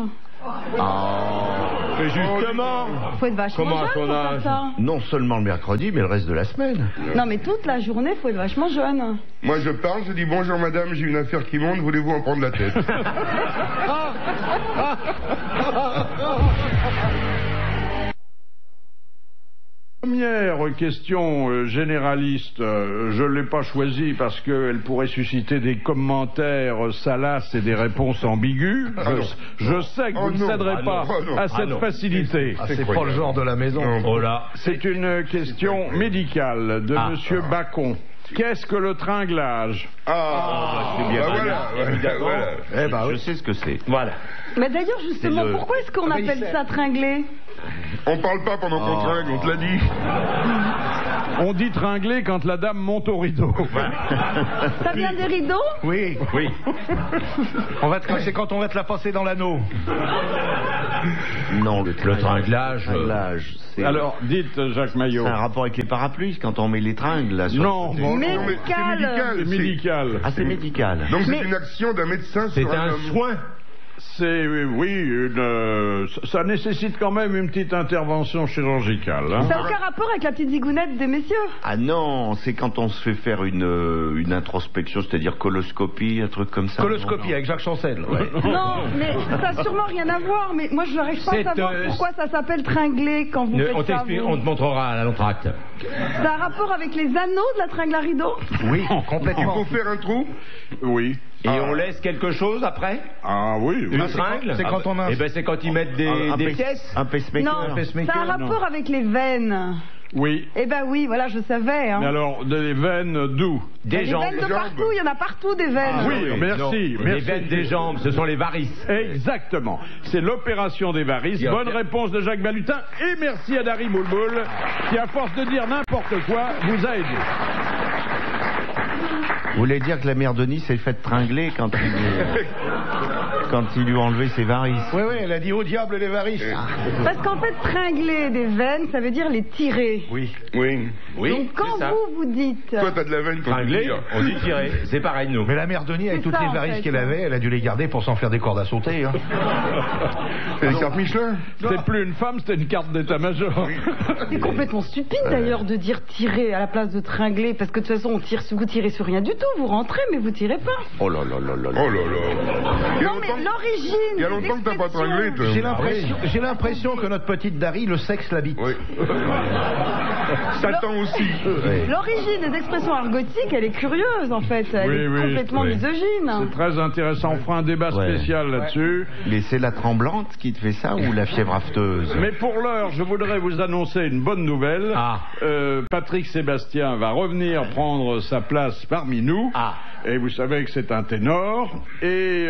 Mais justement, faut être vachement jeune pour faire ça. Non seulement le mercredi, mais le reste de la semaine. Non, mais toute la journée, faut être vachement jeune. Moi, je parle, je dis bonjour madame, j'ai une affaire qui monte, voulez-vous en prendre la tête? Première question généraliste, je ne l'ai pas choisie parce qu'elle pourrait susciter des commentaires salaces et des réponses ambiguës. Je sais que vous ne céderez pas à cette facilité. C'est pas le genre de la maison. Oh là. C'est une question médicale de Monsieur Bacon. Qu'est-ce que le tringlage? C'est bien voilà. Je sais ce que c'est. Voilà. Mais d'ailleurs, justement, pourquoi est-ce qu'on appelle ça tringler? On parle pas pendant qu'on tringle, on te l'a dit. On dit tringler quand la dame monte au rideau. Ça vient des rideaux? Oui. C'est quand on va te la passer dans l'anneau. Non, le tringlage. Alors, dites, Jacques Maillot. C'est un rapport avec les parapluies quand on met les tringles là. Non, médical. Médical. Ah, c'est médical. Donc c'est une action d'un médecin sur un homme. C'est un soin. Ça nécessite quand même une petite intervention chirurgicale. Hein. Ça n'a aucun rapport avec la petite zigounette des messieurs? Ah non, c'est quand on se fait faire une introspection, c'est-à-dire coloscopie, un truc comme ça. Coloscopie avec Jacques Chancel. Ouais. Non, mais ça n'a sûrement rien à voir. Mais moi, je n'arrive pas à savoir pourquoi ça s'appelle tringler quand vous faites ça. On te montrera à l'entracte. Ça a rapport avec les anneaux de la tringle à rideau? Oui, complètement. Il faut faire un trou? Oui. Et on laisse quelque chose après? Ah oui. Une tringle? C'est quand on a. Eh ben c'est quand ils mettent des pièces. Un pacemaker. Non, ça a rapport avec les veines. Oui. Eh ben oui, voilà, je savais. Hein. Mais alors, des veines d'où? Des jambes. Des veines de partout, il y en a partout des veines. Oui, merci. Les veines des jambes, ce sont les varices. Exactement. C'est l'opération des varices. Bonne réponse de Jacques Balutin. Et merci à Dari Boulboul, qui, à force de dire n'importe quoi, vous a aidé. Vous voulez dire que la mère Denis s'est faite tringler quand il... Quand ils lui ont enlevé ses varices. Oui, elle a dit au diable les varices. Parce qu'en fait, tringler des veines, ça veut dire les tirer. Oui. Donc quand vous dites... Toi, t'as de la veine quand Tringler, on dit tirer. C'est pareil, nous. Mais la mère Denis, avec toutes les varices qu'elle avait, elle a dû les garder pour s'en faire des cordes à sauter. Hein. C'est les cartes Michelin. C'était plus une femme, c'était une carte d'état-major. C'est complètement stupide d'ailleurs de dire tirer à la place de tringler, parce que de toute façon, vous tirez sur rien du tout, vous rentrez, mais vous tirez pas. Oh là là là là. Oh là là. Non mais l'origine... Il y a longtemps que t'as pas tringlé, toi. J'ai l'impression que notre petite Dari, le sexe l'habite. Oui. Satan aussi. L'origine des expressions argotiques, elle est curieuse en fait. Elle est complètement misogyne. C'est très intéressant. On fera un débat spécial là-dessus. Mais c'est la tremblante qui te fait ça ou la fièvre afteuse? Mais pour l'heure, je voudrais vous annoncer une bonne nouvelle. Patrick Sébastien va revenir prendre sa place parmi nous. Et vous savez que c'est un ténor. Et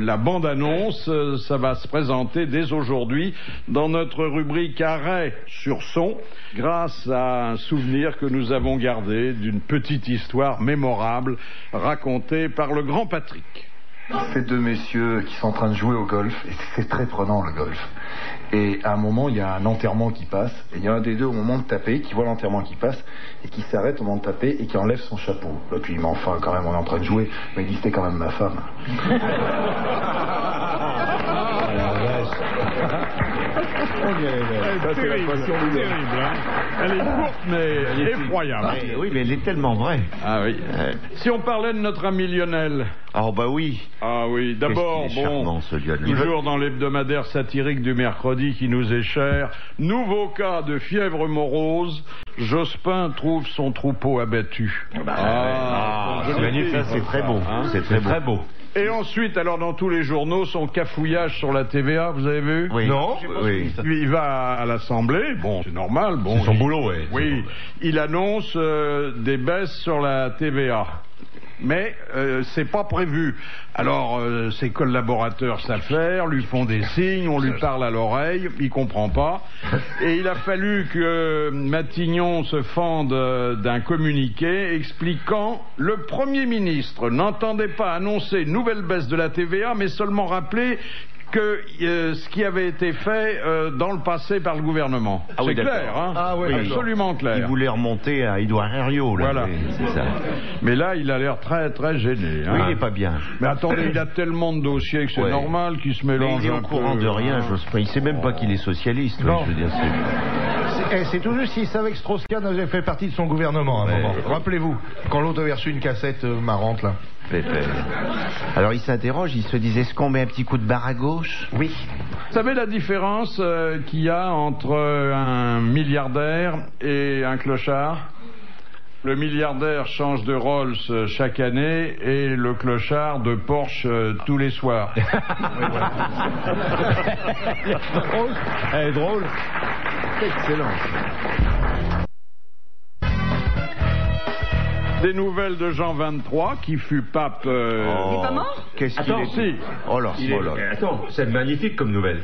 la bande-annonce, ça va se présenter dès aujourd'hui dans notre rubrique Arrêt sur son, grâce à un souvenir que nous avons gardé d'une petite histoire mémorable racontée par le grand Patrick. C'est deux messieurs qui sont en train de jouer au golf, et c'est très prenant le golf. Et à un moment, il y a un enterrement qui passe, et il y a un des deux au moment de taper, qui voit l'enterrement qui passe, et qui s'arrête au moment de taper, et qui enlève son chapeau. L'autre lui dit, mais enfin, quand même, on est en train de jouer, mais il dit, c'était quand même ma femme. C'est terrible, hein. Elle est courte, mais effroyable. Oui, mais elle est tellement vraie. Ah oui. Si on parlait de notre ami Lionel. Oh bah oui. Ah oui, d'abord, toujours dans l'hebdomadaire satirique du mercredi qui nous est cher, nouveau cas de fièvre morose, Jospin trouve son troupeau abattu. C'est magnifique, ça c'est très beau. Hein, c'est très beau. Et ensuite, alors dans tous les journaux, son cafouillage sur la TVA, vous avez vu? Oui. Non. Oui. Il va à l'Assemblée, bon, c'est normal. Bon, c'est son boulot, oui. Oui, il annonce des baisses sur la TVA. Mais c'est pas prévu. Alors ses collaborateurs s'affairent, lui font des signes, on lui parle à l'oreille, il comprend pas. Et il a fallu que Matignon se fende d'un communiqué expliquant le Premier ministre n'entendait pas annoncer une nouvelle baisse de la TVA, mais seulement rappeler que ce qui avait été fait dans le passé par le gouvernement. C'est clair, hein? Absolument clair. Il voulait remonter à Édouard Herriot, là. Voilà. C'est ça. Mais là, il a l'air très très gêné. Hein? Oui, il n'est pas bien. Mais attendez, il a tellement de dossiers que c'est normal qu'il se mélange. Mais il est au courant de rien, Jospin. Il sait même pas qu'il est socialiste. Non. Je veux dire, c'est tout juste s'il savait que Strauss-Kahn avait fait partie de son gouvernement à un moment. Rappelez-vous, quand l'autre avait reçu une cassette marrante, là. Alors il s'interroge, il se disait, est-ce qu'on met un petit coup de barre à gauche? Oui. Vous savez la différence qu'il y a entre un milliardaire et un clochard? Le milliardaire change de Rolls chaque année et le clochard de Porsche tous les soirs. Elle est drôle. Excellent. Des nouvelles de Jean XXIII qui fut pape. Il est pas mort? Qu'est-ce qu'il est? Oh là. Attends, c'est magnifique comme nouvelle.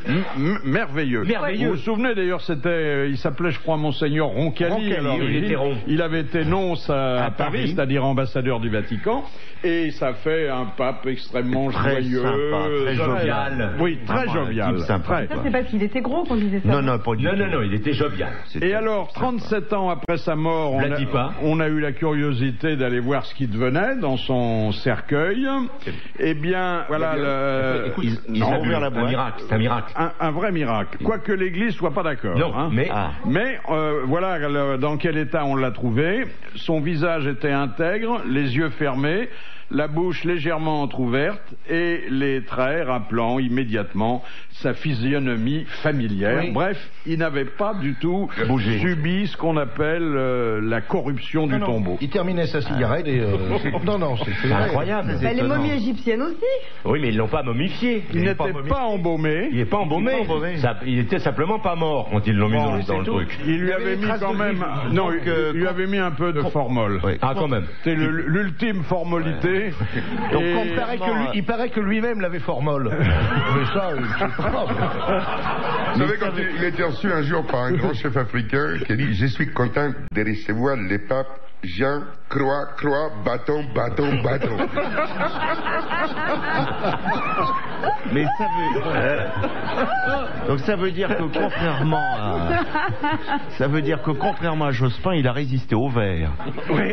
Merveilleux. Vous vous souvenez d'ailleurs, il s'appelait, je crois, Monseigneur Roncalli. Il était rond. Il avait été nonce à Paris, c'est-à-dire ambassadeur du Vatican, et ça fait un pape extrêmement joyeux, sympa, très jovial. Oui, très jovial. Ça, c'est parce qu'il était gros qu'on disait ça. Non, pas du tout. Non, il était jovial. Et alors, 37 ans après sa mort, on a eu la curiosité d'aller voir ce qui devenait dans son cercueil. Eh bien, voilà. Ils ont ouvert la boîte. C'est un miracle. Un vrai miracle. Quoique l'Église soit pas d'accord. Non, hein. Mais voilà dans quel état on l'a trouvé. Son visage était intègre, les yeux fermés, la bouche légèrement entrouverte et les traits rappelant immédiatement sa physionomie familière. Oui. Bref, il n'avait pas du tout subi ce qu'on appelle la corruption du tombeau. Il terminait sa cigarette et... c'est incroyable. Les momies égyptiennes aussi. Oui, mais ils l'ont pas momifié. Il n'était pas embaumé. Il n'est pas embaumé. Il était simplement pas mort quand ils l'ont mis dans le truc. Il lui avait mis quand même... Non, il lui avait mis un peu de formol. Quand même. C'est l'ultime formolité. Donc il paraît que lui-même l'avait formol. Mais ça, vous savez, quand il a été reçu un jour par un grand chef africain qui a dit « Je suis content de recevoir les papes Jean, croix, croix, bâton, bâton, bâton. Mais donc ça veut dire que contrairement à Jospin, il a résisté au verre. Oui,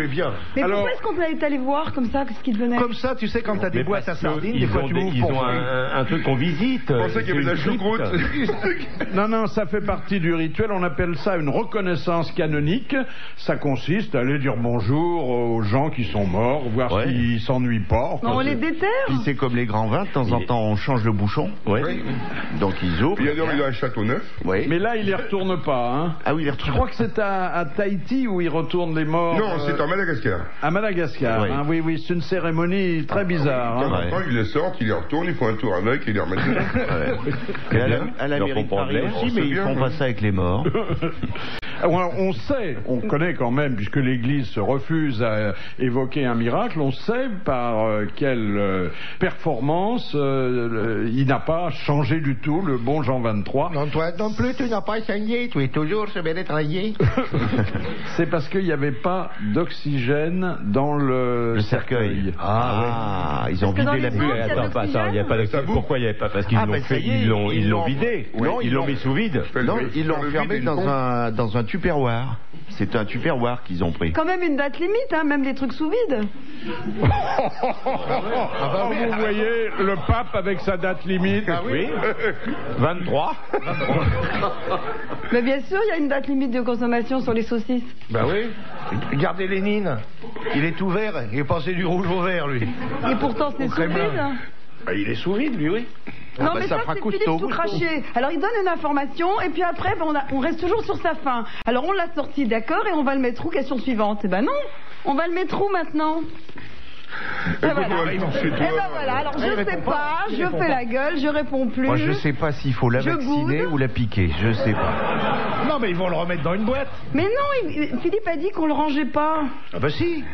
bien. Mais pourquoi est-ce qu'on est allé voir comme ça, ce qu'il devenait? Comme ça, tu sais, quand t'as des boîtes à sardines, des fois ils ont un truc qu'on visite. Je pensais qu'il y avait de la choucroute. Non, ça fait partie du rituel. On appelle ça une reconnaissance canonique. Ça consiste à aller dire bonjour aux gens qui sont morts, voir s'ils s'ennuient pas. On les déterre. Puis c'est comme les grands vins, de temps en temps on change le bouchon. Oui. Donc ils ouvrent. Puis il y a un château neuf. Oui. Mais là, il les retourne pas. Hein. Ah oui, il les retourne. Je crois que c'est à Tahiti où ils retournent les morts. Non, c'est à Madagascar. À Madagascar. Oui, c'est une cérémonie très bizarre. Ils les sortent, ils les retournent, ils font un tour avec et ils les remettent. Et à la mairie de Paris aussi, mais ils font pas ça avec les morts. On connaît quand même, puisque l'Église se refuse à évoquer un miracle, on sait par quelle performance il n'a pas changé du tout, le bon Jean 23. Non, toi non plus, tu n'as pas saigné, tu es toujours se bien étraillé. C'est parce qu'il n'y avait pas d'oxygène dans le cercueil. Ils ont vidé la bulle. Attends, il n'y a pas d'oxygène. Pourquoi il n'y avait pas? Parce qu'ils l'ont vidé. Non, ils l'ont mis sous vide. Non, ils l'ont enfermé dans un tupperware. C'est un tupperware qu'ils ont pris. Quand même une date limite, hein, même les trucs sous vide. Vous voyez le pape avec sa date limite. Ah oui. 23. Mais bien sûr, il y a une date limite de consommation sur les saucisses. Bah oui. Regardez Lénine. Il est tout vert. Il est passé du rouge au vert, lui. Et pourtant, c'est sous vide. Bah, il est sous vide, lui, oui. Non, mais ça c'est Philippe tout craché. Alors il donne une information et puis après on reste toujours sur sa fin. Alors on l'a sorti, d'accord, et on va le mettre où? Question suivante. Eh ben non, on va le mettre où maintenant? Et voilà. Alors je sais pas, je fais la gueule, je réponds plus. Moi je sais pas s'il faut la vacciner ou la piquer, je sais pas. Non mais ils vont le remettre dans une boîte. Mais non, Philippe a dit qu'on le rangeait pas. Ah bah si.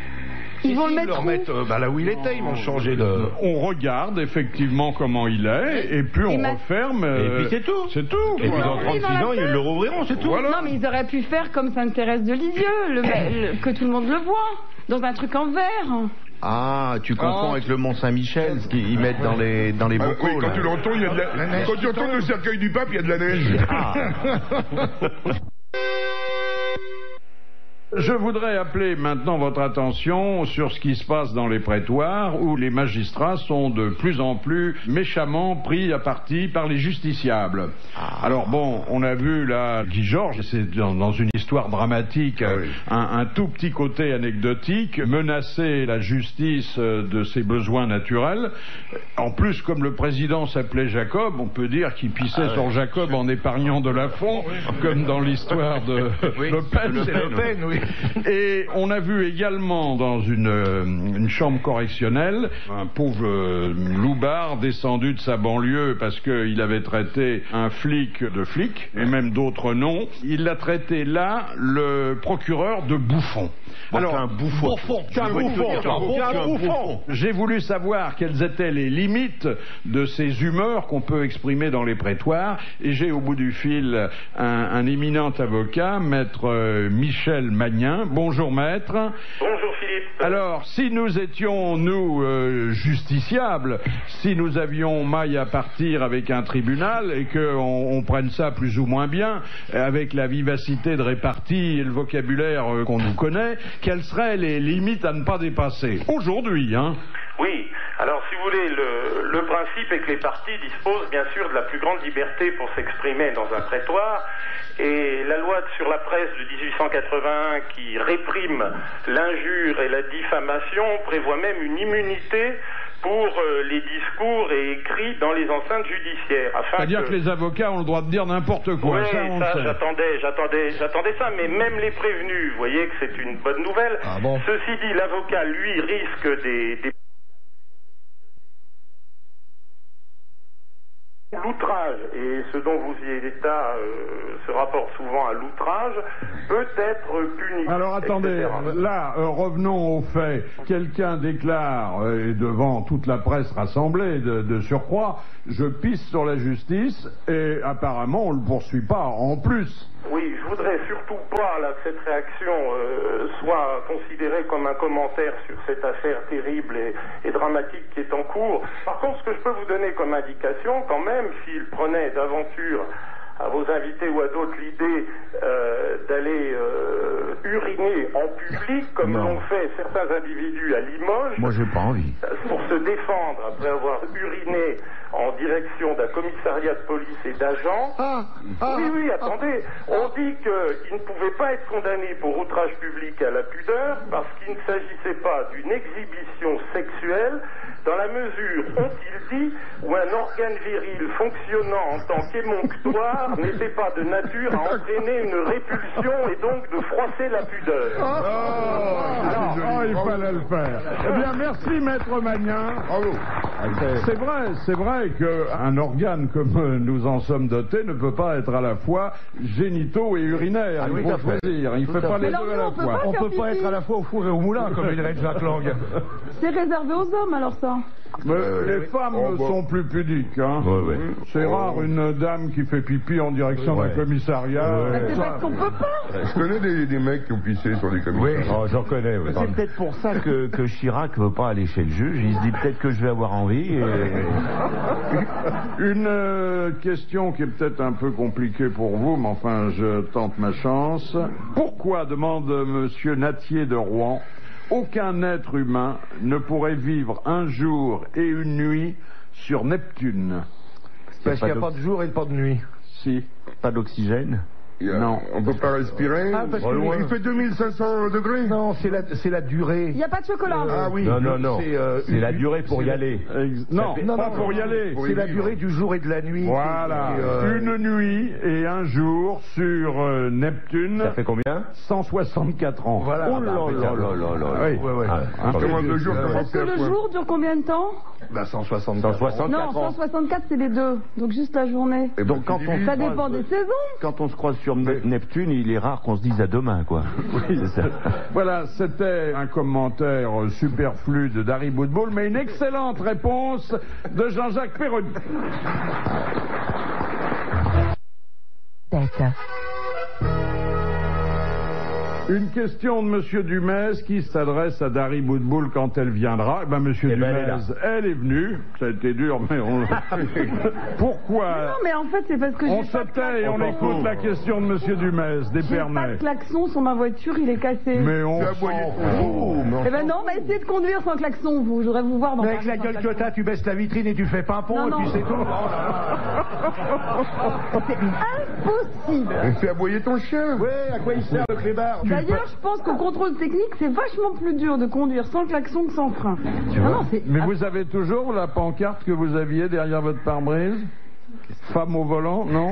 Ils vont le mettre là où il était, ils vont changer de... On regarde effectivement comment il est, et puis on referme... Et puis c'est tout. C'est tout. Et puis dans 36 ans, ils le rouvriront, c'est tout. Voilà. Non, mais ils auraient pu faire comme Sainte-Thérèse de Lisieux, que tout le monde le voit, dans un truc en verre. Ah, tu confonds avec le Mont-Saint-Michel, ce qu'ils mettent dans les bocaux. Oui, quand tu le retournes, il y a de la neige. Quand tu retournes le cercueil du pape, il y a de la neige. Je voudrais appeler maintenant votre attention sur ce qui se passe dans les prétoires où les magistrats sont de plus en plus méchamment pris à partie par les justiciables. Alors bon, on a vu là Guy Georges, c'est dans une histoire dramatique, un tout petit côté anecdotique, menacer la justice de ses besoins naturels. En plus, comme le président s'appelait Jacob, on peut dire qu'il pissait sur Jacob en épargnant de la fond, comme dans l'histoire de Le Pen. C'est Le Pen, oui. Et on a vu également dans une chambre correctionnelle un pauvre loupard descendu de sa banlieue parce qu'il avait traité un flic de flic et même d'autres noms. Il l'a traité là, le procureur, de bouffon. Alors, un bouffon. J'ai voulu savoir quelles étaient les limites de ces humeurs qu'on peut exprimer dans les prétoires et j'ai au bout du fil un éminent avocat, maître Michel Magnin. Bonjour maître. Bonjour Philippe. Alors, si nous étions, nous, justiciables, si nous avions maille à partir avec un tribunal et qu'on prenne ça plus ou moins bien, avec la vivacité de répartie et le vocabulaire qu'on nous connaît, quelles seraient les limites à ne pas dépasser aujourd'hui, hein? Oui, alors si vous voulez, le principe est que les parties disposent bien sûr de la plus grande liberté pour s'exprimer dans un prétoire, et la loi sur la presse de 1881 qui réprime l'injure et la diffamation prévoit même une immunité pour les discours et écrits dans les enceintes judiciaires. C'est-à-dire que les avocats ont le droit de dire n'importe quoi. Oui, ça j'attendais ça, mais même les prévenus, vous voyez que c'est une bonne nouvelle. Ah bon. Ceci dit, l'avocat, lui, risque des l'outrage et et ce dont vous y état se rapporte souvent à l'outrage, peut être puni. Alors attendez, là, revenons au fait. Quelqu'un déclare, et devant toute la presse rassemblée de surcroît, je pisse sur la justice, et apparemment on ne le poursuit pas en plus. Oui, je voudrais surtout pas là, que cette réaction soit considérée comme un commentaire sur cette affaire terrible et dramatique qui est en cours. Par contre, ce que je peux vous donner comme indication, quand même, s'il prenait d'aventure à vos invités ou à d'autres l'idée d'aller uriner en public, comme l'ont fait certains individus à Limoges. Moi, j'ai pas envie. Pour se défendre après avoir uriné en direction d'un commissariat de police et d'agents. Oui, attendez. On dit qu'ils ne pouvaient pas être condamnés pour outrage public à la pudeur parce qu'il ne s'agissait pas d'une exhibition sexuelle dans la mesure, ont-ils dit, où un organe viril fonctionnant en tant qu'émonctoire n'était pas de nature à entraîner une répulsion et donc de froisser la pudeur. Il fallait le faire. Eh bien, merci, Maître Magnin. Bravo. C'est vrai qu'un organe comme nous en sommes dotés ne peut pas être à la fois génitaux et urinaire. Il faut choisir. Il ne fait pas les deux à la fois. On ne peut pas être à la fois au four et au moulin, comme dirait Jacques Lang. C'est réservé aux hommes, alors ça. Mais les femmes sont plus pudiques. Hein. C'est rare une dame qui fait pipi en direction d'un commissariat. C'est parce qu'on peut pas. Je connais des mecs qui ont pissé sur des commissariats. J'en connais. C'est peut-être pour ça que Chirac veut pas aller chez le juge. Il se dit peut-être que je vais avoir envie. Une question qui est peut-être un peu compliquée pour vous, mais enfin je tente ma chance. Pourquoi, demande Monsieur Natier de Rouen, aucun être humain ne pourrait vivre un jour et une nuit sur Neptune? Parce qu'il n'y a pas de jour et pas de nuit. Si. Pas d'oxygène? Non. On ne peut pas respirer. Parce que il fait 2500 degrés. Non, c'est la durée. Il n'y a pas de chocolat. Oui. Non. C'est la durée pour y aller. Non, pas pour y aller. C'est la durée du jour et de la nuit. Voilà. Une nuit et un jour sur Neptune. Ça fait combien? 164 ans. Voilà. Oh là. Comment 2 jours? Est-ce que le jour dure combien de temps? 164. Non, 164 c'est les deux. Donc juste la journée. Et donc ça dépend des saisons. Quand on se croise sur Neptune, il est rare qu'on se dise à demain, quoi. Oui, c'est ça. Voilà, c'était un commentaire superflu de Dari Boudboul, mais une excellente réponse de Jean-Jacques Perroni. Une question de Monsieur Dumez qui s'adresse à Dari Boudboul quand elle viendra. Monsieur Dumez, elle est venue. Ça a été dur, mais on... Pourquoi? Non, mais en fait, c'est parce que on se tait et on écoute la question de Monsieur Dumez, d'Épernay. J'ai pas de klaxon sur ma voiture, il est cassé. Mais on s'en fout. Eh ben non, essayez de conduire sans klaxon, vous. Je voudrais vous voir dans avec la gueule que t'as, tu baisses la vitrine et tu fais pimpon et puis c'est tout. C'est impossible. Fais aboyer ton chien. Ouais, à quoi il sert le clébard? D'ailleurs, je pense qu'au contrôle technique, c'est vachement plus dur de conduire sans klaxon que sans frein. Mais vous avez toujours la pancarte que vous aviez derrière votre pare-brise? Femme au volant, non?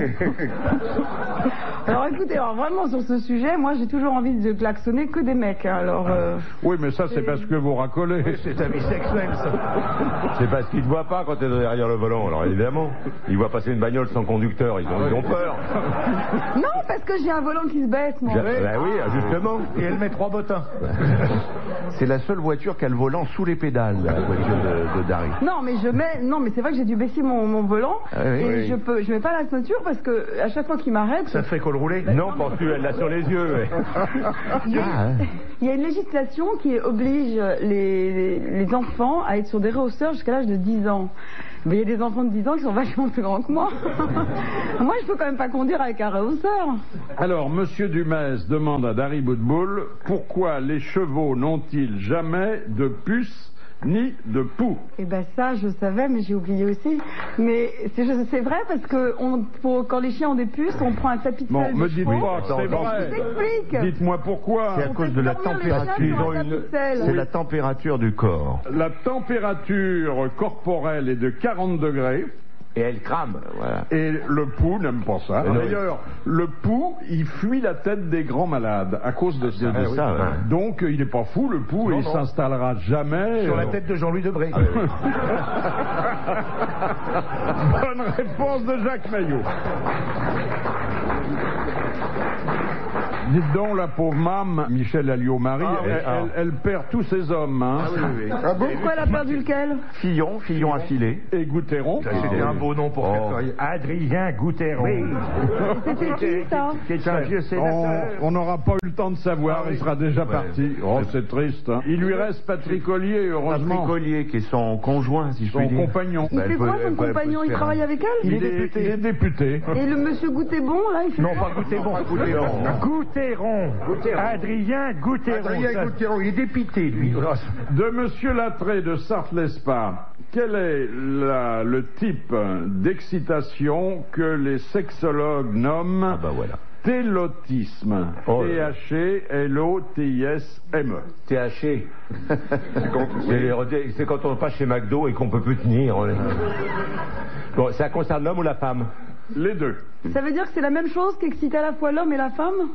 Alors écoutez, vraiment sur ce sujet, moi j'ai toujours envie de klaxonner que des mecs. Alors. Oui, mais ça c'est parce que vous racolez. C'est ta vie sexuelle, ça. C'est parce qu'ils ne voient pas quand tu es derrière le volant. Alors évidemment, ils voient passer une bagnole sans conducteur, ils ont peur. Non, parce que j'ai un volant qui se baisse, moi. Oui, justement. Et elle met 3 bottins. C'est la seule voiture qui a le volant sous les pédales, la voiture de Dari. Non, mais c'est vrai que j'ai dû baisser mon volant. Et je mets pas la ceinture parce que à chaque fois qu'il m'arrête. Ça te fait col rouler? Non, penses-tu, elle l'a sur les yeux. Il y a une législation qui oblige les enfants à être sur des rehausseurs jusqu'à l'âge de 10 ans. Mais il y a des enfants de 10 ans qui sont vachement plus grands que moi. Moi, je peux quand même pas conduire avec un rehausseur. Alors, Monsieur Dumez demande à Dari Boudboul pourquoi les chevaux n'ont-ils jamais de puce ni de poux? Eh ben ça, je savais, mais j'ai oublié aussi. Mais c'est vrai parce que quand les chiens ont des puces, on prend un tapis de sel. Bon, me dites pas, c'est vrai. Je t'explique. Dites-moi pourquoi. C'est à cause de la température. C'est la température du corps. La température corporelle est de 40 degrés. Et elle crame, voilà. Et le pouls n'aime pas ça. D'ailleurs, le pouls, il fuit la tête des grands malades à cause de ça. Donc, il n'est pas fou, le pouls, et il s'installera jamais... Sur la tête de Jean-Louis Debré. Bonne réponse de Jacques Maillot. Dites donc, la pauvre mame, Michel Alliot-Marie, elle perd tous ses hommes. Hein. Pourquoi elle a perdu lequel? Fillon affilé. Et Goutéron. C'était un beau nom pour faire. Adrien Goutéron. Oui. C'était qui, ça? C'est un vieux sénateur. On n'aura pas eu le temps de savoir, il sera déjà parti. Oh, c'est triste. Hein. Il lui reste Patrick Ollier, heureusement. Patrick Ollier, qui est son conjoint, si je puis dire. Son compagnon. Il fait quoi, son compagnon? Il travaille avec elle? Il est député. Et le monsieur Goutéron, là, il fait Non, pas Goutéron. Goutéron. Adrien Goutéron. Adrien Goutéron, il est dépité, lui. De monsieur Lattré de Sarthe-Lespa, quel est le type d'excitation que les sexologues nomment télotisme? T-H-E-L-O-T-I-S-M-E. THE. C'est quand on passe chez McDo et qu'on peut plus tenir. Bon, ça concerne l'homme ou la femme? Les deux. Ça veut dire que c'est la même chose qu'exciter à la fois l'homme et la femme?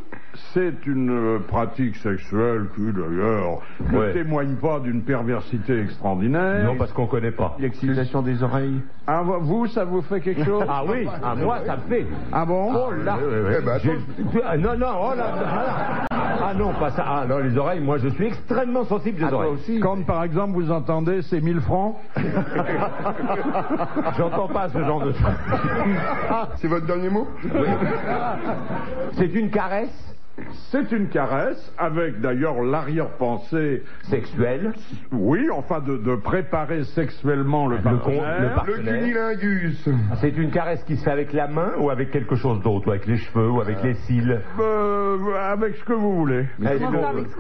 C'est une pratique sexuelle qui, d'ailleurs, ne témoigne pas d'une perversité extraordinaire. Non, parce qu'on connaît pas. L'excitation des oreilles. Ah, vous, ça vous fait quelque chose? Ah oui, moi, ça me fait. Ah bon? Oh là. Non, oh là. Ah non, pas ça. Ah non, les oreilles, moi, je suis extrêmement sensible des oreilles. Aussi. Quand, par exemple, vous entendez ces 1000 francs? J'entends pas ce genre de choses. C'est votre dernier mot? Oui. C'est une caresse? C'est une caresse, avec d'ailleurs l'arrière-pensée sexuelle. Oui, enfin de préparer sexuellement le partenaire. Le cunilingus. C'est une caresse qui se fait avec la main ou avec quelque chose d'autre, ou avec les cheveux, ou avec les cils? Avec ce que vous voulez.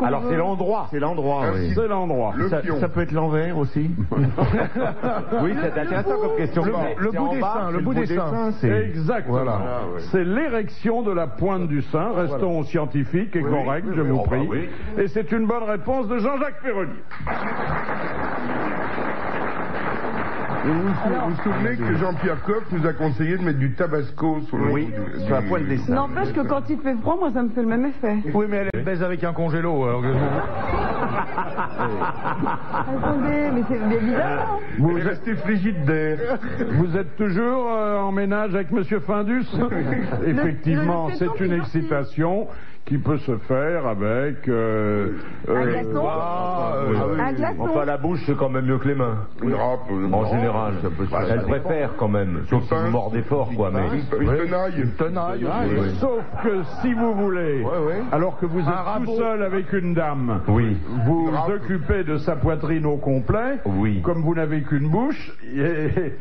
Alors c'est l'endroit. C'est l'endroit, oui. C'est l'endroit. Ça peut être l'envers aussi. Oui, c'est intéressant comme question. Le bout des seins. Exactement. Voilà. C'est l'érection de la pointe du sein. Restons au scientifique et correct, je vous prie. Et c'est une bonne réponse de Jean-Jacques Perroni. Vous vous souvenez que Jean-Pierre Coff nous a conseillé de mettre du tabasco sur la pointe des seins. N'empêche que quand il fait froid, moi ça me fait le même effet. Oui, mais elle baise avec un congélo. Alors Attendez, mais c'est bizarre. Vous restez frigide d'air. Vous êtes toujours en ménage avec Monsieur Findus? Effectivement, c'est une excitation qui peut se faire avec un glaçon. Un glaçon. Enfin, la bouche, c'est quand même mieux que les mains. En général, elle préfère quand même. Sauf si vous mordez fort, quoi. Mais une tenaille. Sauf que si vous voulez, alors que vous êtes tout seul avec une dame, vous occupez de sa poitrine au complet, comme vous n'avez qu'une bouche, et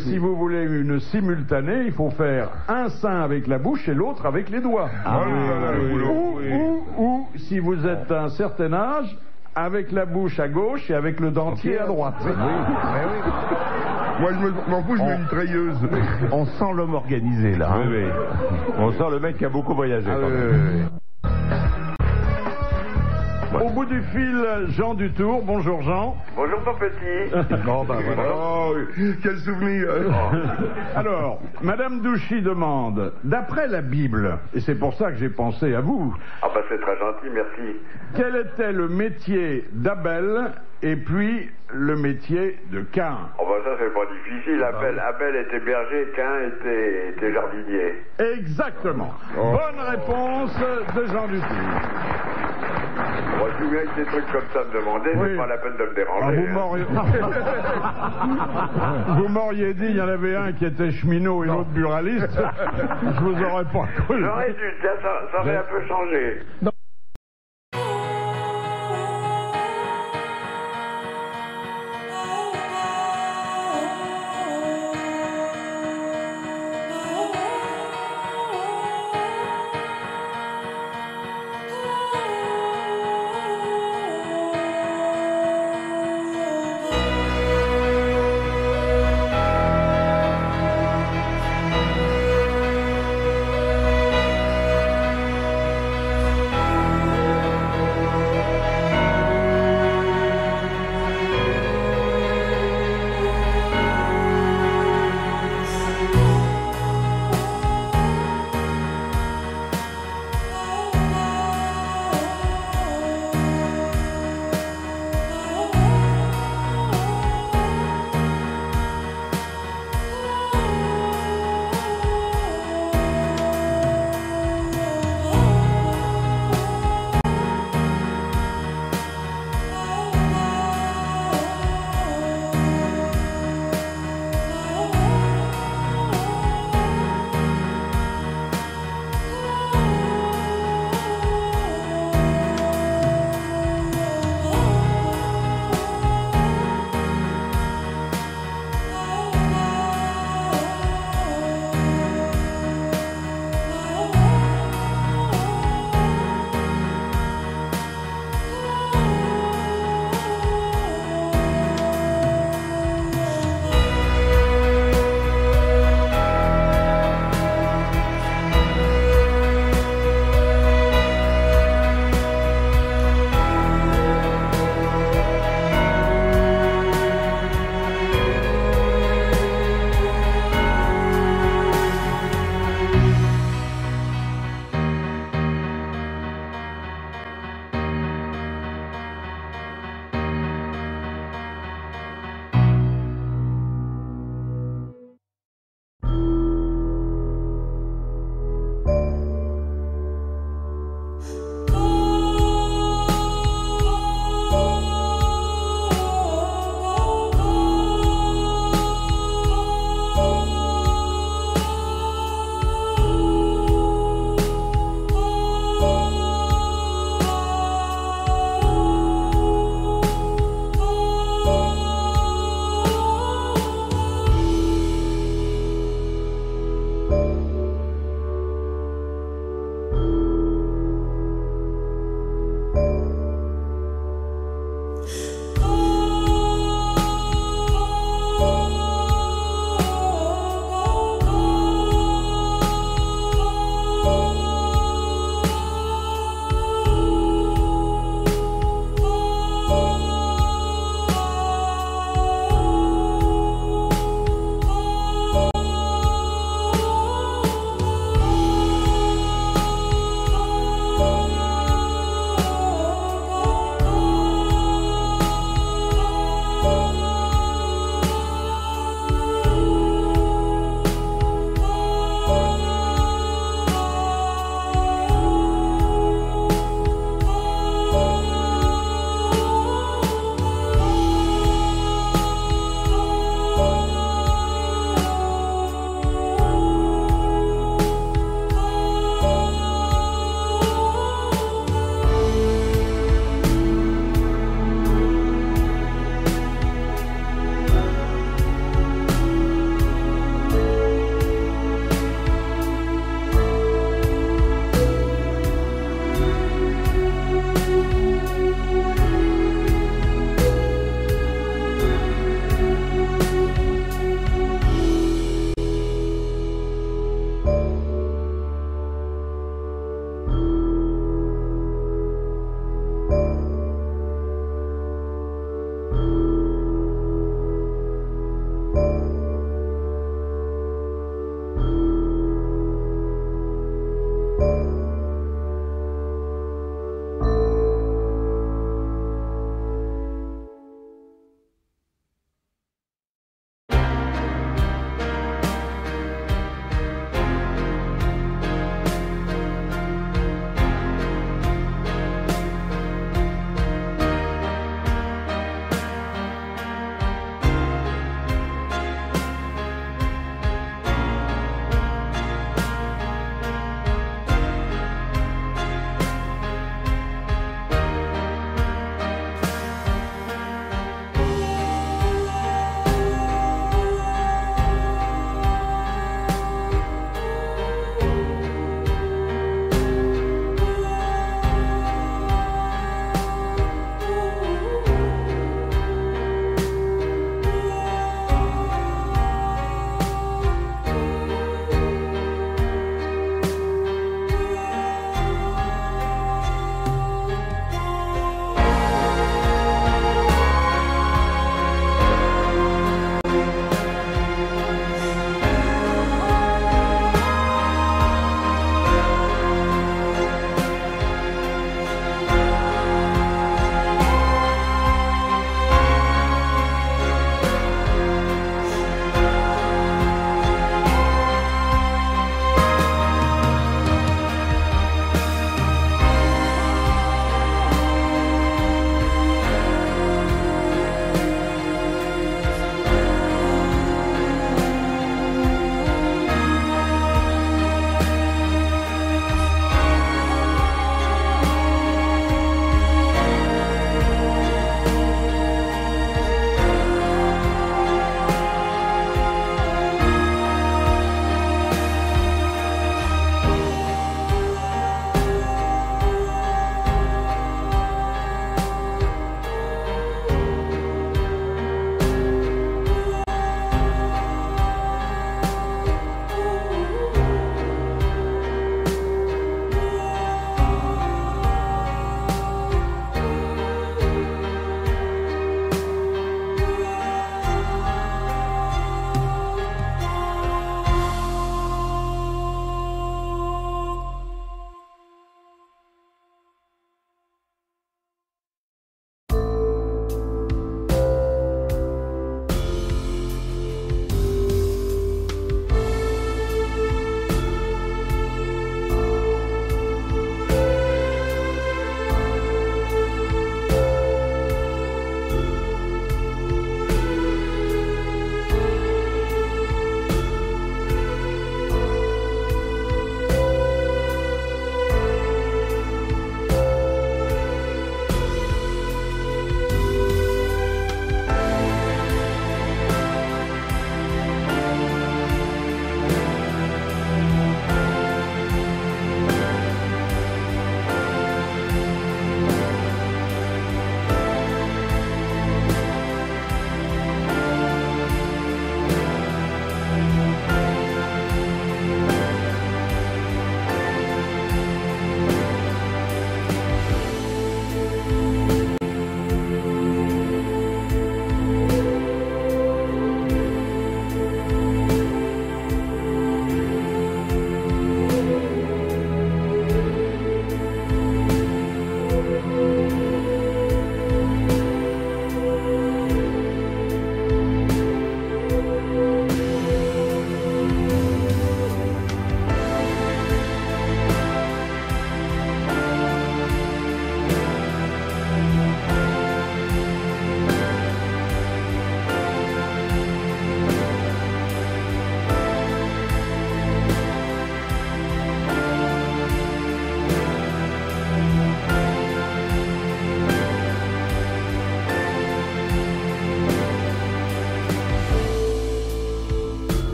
si vous voulez une simultanée, il faut faire un sein avec la bouche et l'autre avec les doigts. Ou, si vous êtes d'un certain âge, avec la bouche à gauche et avec le dentier à droite. Moi, je m'en fous, je mets une treilleuse. On sent l'homme organisé, là. On sent le mec qui a beaucoup voyagé. Au bout du fil, Jean Dutour. Bonjour Jean. Bonjour mon petit. Quel souvenir. Alors, Madame Douchy demande, d'après la Bible, et c'est pour ça que j'ai pensé à vous. Ah bah c'est très gentil, merci. Quel était le métier d'Abel et puis le métier de Cain? Oh bah ça c'est pas difficile. Abel était berger, Cain était jardinier. Exactement. Bonne réponse de Jean Dutour. Moi, je souviens que des trucs comme ça me demandaient, c'est pas la peine de me déranger. Vous m'auriez dit, il y en avait un qui était cheminot et l'autre buraliste, je vous aurais pas cru. J'aurais dû, ça aurait un peu changé.